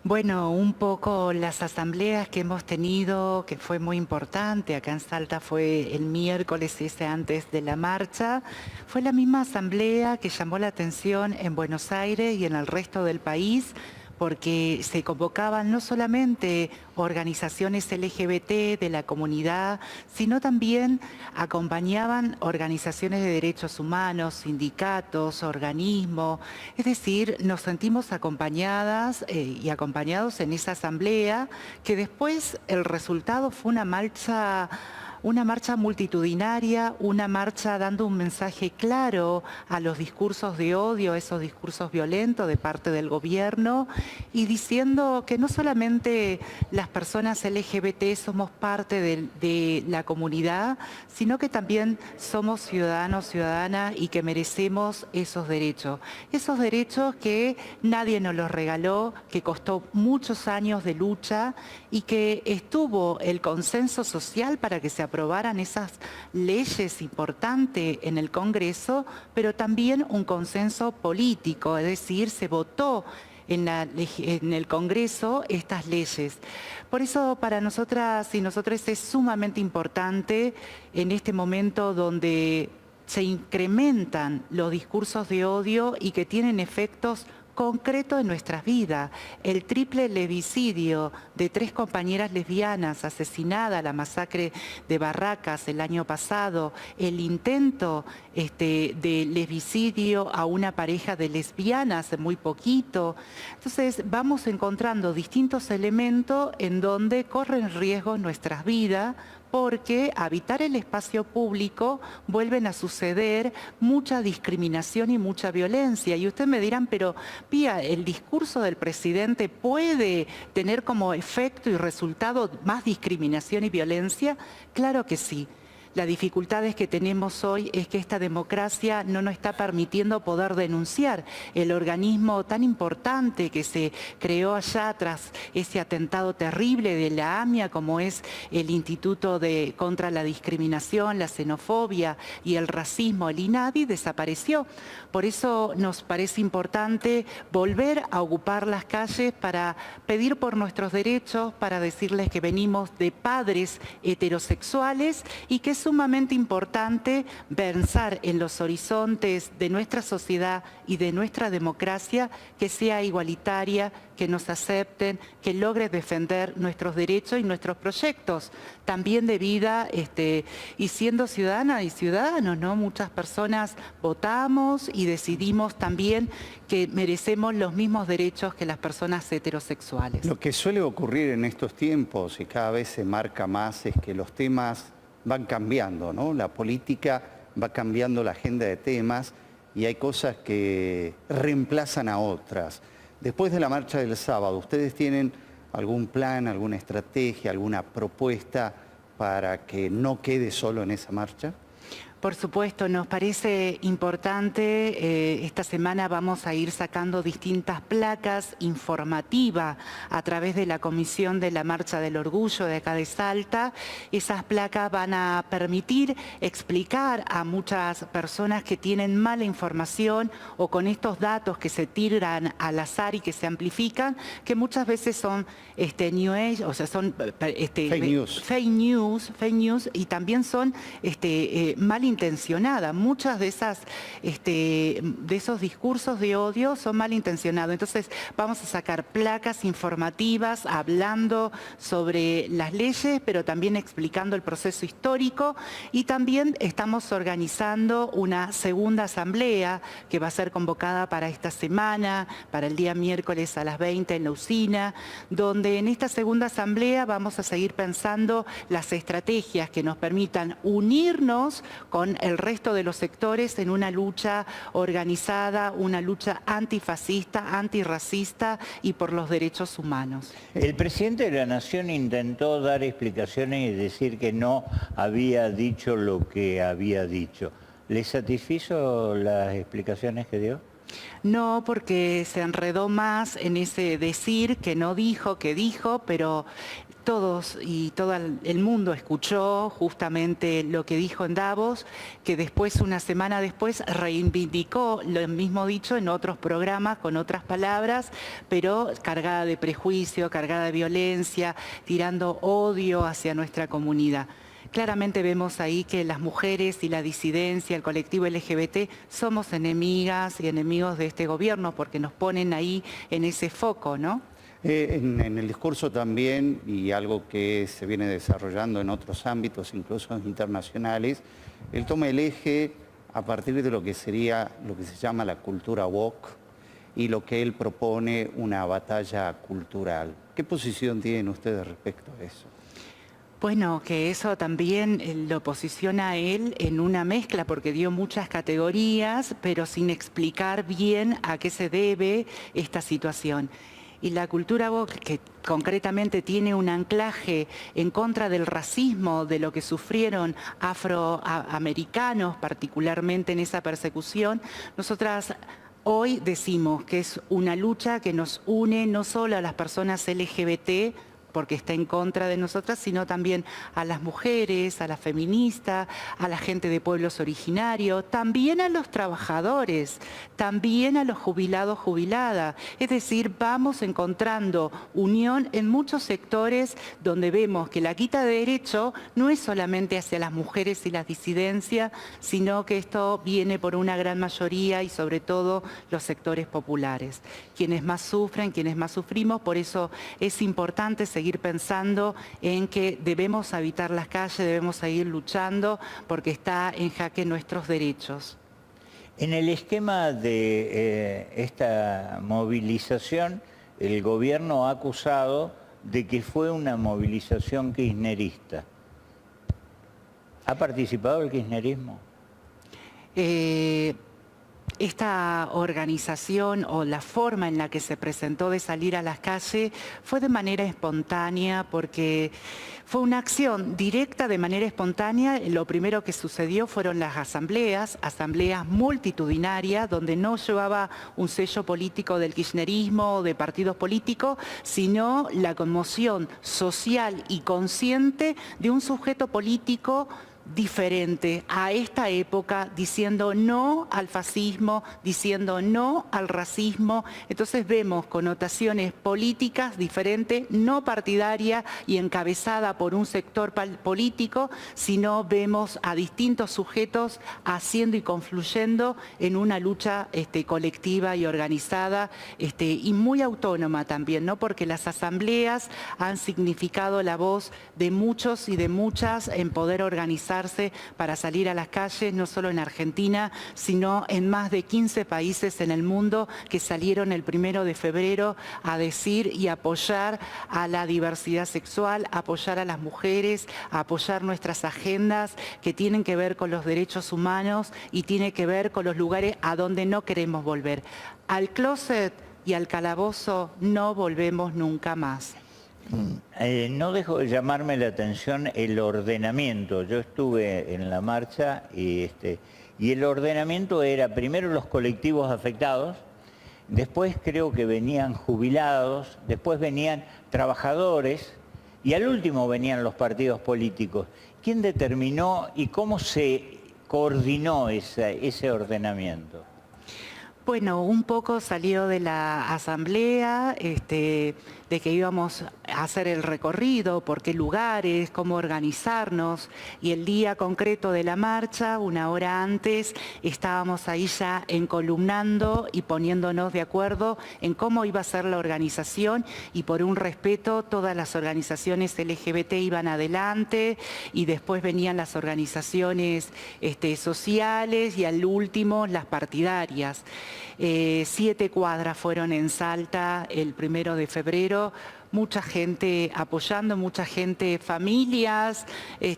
Bueno, un poco las asambleas que hemos tenido, que fue muy importante, acá en Salta fue el miércoles ese antes de la marcha, fue la misma asamblea que llamó la atención en Buenos Aires y en el resto del país, porque se convocaban no solamente organizaciones LGBT de la comunidad, sino también acompañaban organizaciones de derechos humanos, sindicatos, organismos. Es decir, nos sentimos acompañadas y acompañados en esa asamblea, que después el resultado fue una marcha multitudinaria, una marcha dando un mensaje claro a los discursos de odio, a esos discursos violentos de parte del gobierno, y diciendo que no solamente las personas LGBT somos parte de la comunidad, sino que también somos ciudadanos, ciudadanas y que merecemos esos derechos. Esos derechos que nadie nos los regaló, que costó muchos años de lucha y que estuvo el consenso social para que se aprobaran esas leyes importantes en el Congreso, pero también un consenso político, es decir, se votó en el Congreso estas leyes. Por eso para nosotras y nosotros es sumamente importante en este momento donde se incrementan los discursos de odio y que tienen efectos concreto en nuestras vidas. El triple lesbicidio de 3 compañeras lesbianas asesinadas, la masacre de Barracas el año pasado, el intento de lesbicidio a una pareja de lesbianas hace muy poquito. Entonces vamos encontrando distintos elementos en donde corren riesgo nuestras vidas, porque habitar el espacio público vuelven a suceder mucha discriminación y mucha violencia. Y ustedes me dirán, pero Pía, ¿el discurso del presidente puede tener como efecto y resultado más discriminación y violencia? Claro que sí. La dificultad que tenemos hoy es que esta democracia no nos está permitiendo poder denunciar el organismo tan importante que se creó allá tras ese atentado terrible de la AMIA, como es el Instituto contra la Discriminación, la Xenofobia y el Racismo, el INADI, desapareció. Por eso nos parece importante volver a ocupar las calles para pedir por nuestros derechos, para decirles que venimos de padres heterosexuales y que es sumamente importante pensar en los horizontes de nuestra sociedad y de nuestra democracia que sea igualitaria, que nos acepten, que logre defender nuestros derechos y nuestros proyectos también de vida, y siendo ciudadanas y ciudadanos, ¿no? Muchas personas votamos y decidimos también que merecemos los mismos derechos que las personas heterosexuales. Lo que suele ocurrir en estos tiempos y cada vez se marca más es que los temas van cambiando, ¿no? La política va cambiando la agenda de temas y hay cosas que reemplazan a otras. Después de la marcha del sábado, ¿ustedes tienen algún plan, alguna estrategia, alguna propuesta para que no quede solo en esa marcha? Por supuesto, nos parece importante, esta semana vamos a ir sacando distintas placas informativas a través de la Comisión de la Marcha del Orgullo de acá de Salta. Esas placas van a permitir explicar a muchas personas que tienen mala información o con estos datos que se tiran al azar y que se amplifican, que muchas veces son New Age, o sea, son fake news y también son malintencionadas. Muchas de esos discursos de odio son malintencionados. Entonces vamos a sacar placas informativas hablando sobre las leyes, pero también explicando el proceso histórico, y también estamos organizando una segunda asamblea que va a ser convocada para esta semana, para el día miércoles a las 20 en la usina, donde en esta segunda asamblea vamos a seguir pensando las estrategias que nos permitan unirnos con el resto de los sectores en una lucha organizada, una lucha antifascista, antirracista y por los derechos humanos. El presidente de la Nación intentó dar explicaciones y decir que no había dicho lo que había dicho. ¿Le satisfizo las explicaciones que dio? No, porque se enredó más en ese decir que no dijo, que dijo, pero todos y todo el mundo escuchó justamente lo que dijo en Davos, que después, una semana después, reivindicó lo mismo dicho en otros programas, con otras palabras, pero cargada de prejuicio, cargada de violencia, tirando odio hacia nuestra comunidad. Claramente vemos ahí que las mujeres y la disidencia, el colectivo LGBT, somos enemigas y enemigos de este gobierno porque nos ponen ahí en ese foco, ¿no? En el discurso también, y algo que se viene desarrollando en otros ámbitos, incluso internacionales, él toma el eje a partir de lo que sería lo que se llama la cultura woke y lo que él propone una batalla cultural. ¿Qué posición tienen ustedes respecto a eso? Bueno, que eso también lo posiciona a él en una mezcla, porque dio muchas categorías, pero sin explicar bien a qué se debe esta situación. Y la cultura woke, que concretamente tiene un anclaje en contra del racismo, de lo que sufrieron afroamericanos, particularmente en esa persecución, nosotras hoy decimos que es una lucha que nos une no solo a las personas LGBT, porque está en contra de nosotras, sino también a las mujeres, a las feministas, a la gente de pueblos originarios, también a los trabajadores, también a los jubilados, jubiladas. Es decir, vamos encontrando unión en muchos sectores donde vemos que la quita de derecho no es solamente hacia las mujeres y las disidencias, sino que esto viene por una gran mayoría y sobre todo los sectores populares. Quienes más sufren, quienes más sufrimos, por eso es importante seguir pensando en que debemos habitar las calles, debemos seguir luchando porque está en jaque nuestros derechos. En el esquema de esta movilización, el gobierno ha acusado de que fue una movilización kirchnerista. ¿Ha participado el kirchnerismo? Esta organización o la forma en la que se presentó de salir a las calles fue de manera espontánea porque fue una acción directa de manera espontánea. Lo primero que sucedió fueron las asambleas multitudinarias donde no llevaba un sello político del kirchnerismo o de partidos políticos, sino la conmoción social y consciente de un sujeto político diferente a esta época, diciendo no al fascismo, diciendo no al racismo. Entonces vemos connotaciones políticas diferentes, no partidarias y encabezada por un sector político, sino vemos a distintos sujetos haciendo y confluyendo en una lucha colectiva y organizada y muy autónoma también, ¿no? Porque las asambleas han significado la voz de muchos y de muchas en poder organizar para salir a las calles, no solo en Argentina, sino en más de 15 países en el mundo que salieron el 1 de febrero a decir y apoyar a la diversidad sexual, apoyar a las mujeres, a apoyar nuestras agendas que tienen que ver con los derechos humanos y tiene que ver con los lugares a donde no queremos volver. Al closet y al calabozo no volvemos nunca más. No dejo de llamarme la atención el ordenamiento. Yo estuve en la marcha y el ordenamiento era primero los colectivos afectados, después creo que venían jubilados, después venían trabajadores y al último venían los partidos políticos. ¿Quién determinó y cómo se coordinó ese ordenamiento? Bueno, un poco salió de la asamblea, de que íbamos a hacer el recorrido, por qué lugares, cómo organizarnos, y el día concreto de la marcha, una hora antes, estábamos ahí ya encolumnando y poniéndonos de acuerdo en cómo iba a ser la organización, y por un respeto todas las organizaciones LGBT iban adelante y después venían las organizaciones sociales y al último las partidarias. 7 cuadras fueron en Salta el 1 de febrero, mucha gente apoyando, mucha gente, familias,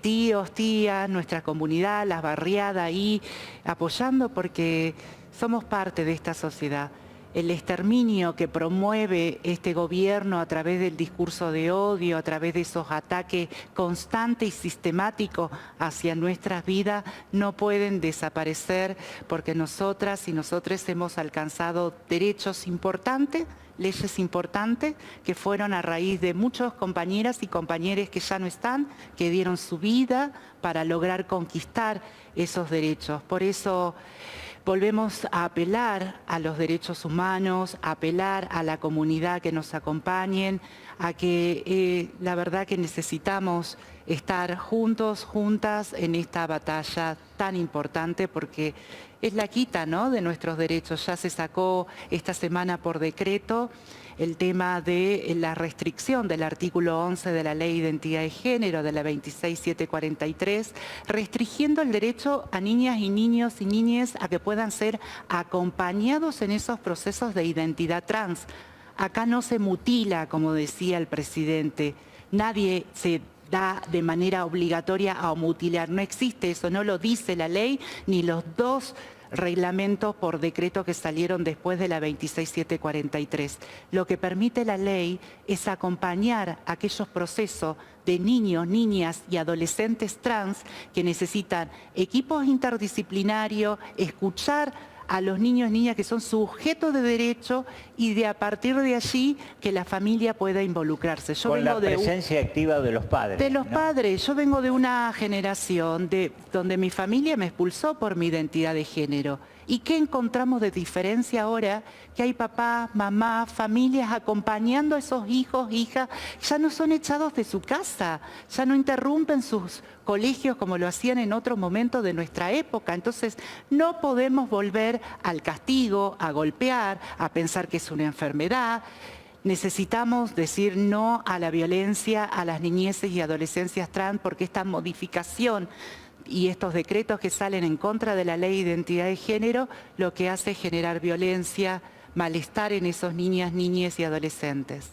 tíos, tías, nuestra comunidad, las barriadas ahí apoyando porque somos parte de esta sociedad. el exterminio que promueve este gobierno a través del discurso de odio, a través de esos ataques constantes y sistemáticos hacia nuestras vidas, no pueden desaparecer porque nosotras y nosotros hemos alcanzado derechos importantes, leyes importantes que fueron a raíz de muchos compañeras y compañeros que ya no están, que dieron su vida para lograr conquistar esos derechos. Por eso volvemos a apelar a los derechos humanos, a apelar a la comunidad que nos acompañen, a que la verdad que necesitamos estar juntos, juntas en esta batalla tan importante porque es la quita, ¿no?, de nuestros derechos. Ya se sacó esta semana por decreto el tema de la restricción del artículo 11 de la Ley de Identidad de Género, de la 26743, restringiendo el derecho a niñas y niños y niñas a que puedan ser acompañados en esos procesos de identidad trans. Acá no se mutila, como decía el presidente, nadie se da de manera obligatoria a mutilar, no existe eso, no lo dice la ley ni los dos reglamentos por decreto que salieron después de la 26743. Lo que permite la ley es acompañar aquellos procesos de niños, niñas y adolescentes trans que necesitan equipos interdisciplinarios, escuchar a los niños y niñas que son sujetos de derecho y de a partir de allí que la familia pueda involucrarse. Yo con la vengo de presencia activa de los padres. De los ¿no? padres. Yo vengo de una generación donde mi familia me expulsó por mi identidad de género. ¿Y qué encontramos de diferencia ahora? Que hay papá, mamá, familias acompañando a esos hijos, hijas, ya no son echados de su casa, ya no interrumpen sus colegios como lo hacían en otro momento de nuestra época. Entonces no podemos volver al castigo, a golpear, a pensar que es una enfermedad. Necesitamos decir no a la violencia a las niñeces y adolescencias trans porque esta modificación y estos decretos que salen en contra de la Ley de Identidad de Género lo que hace es generar violencia, malestar en esos niñas, niñas y adolescentes.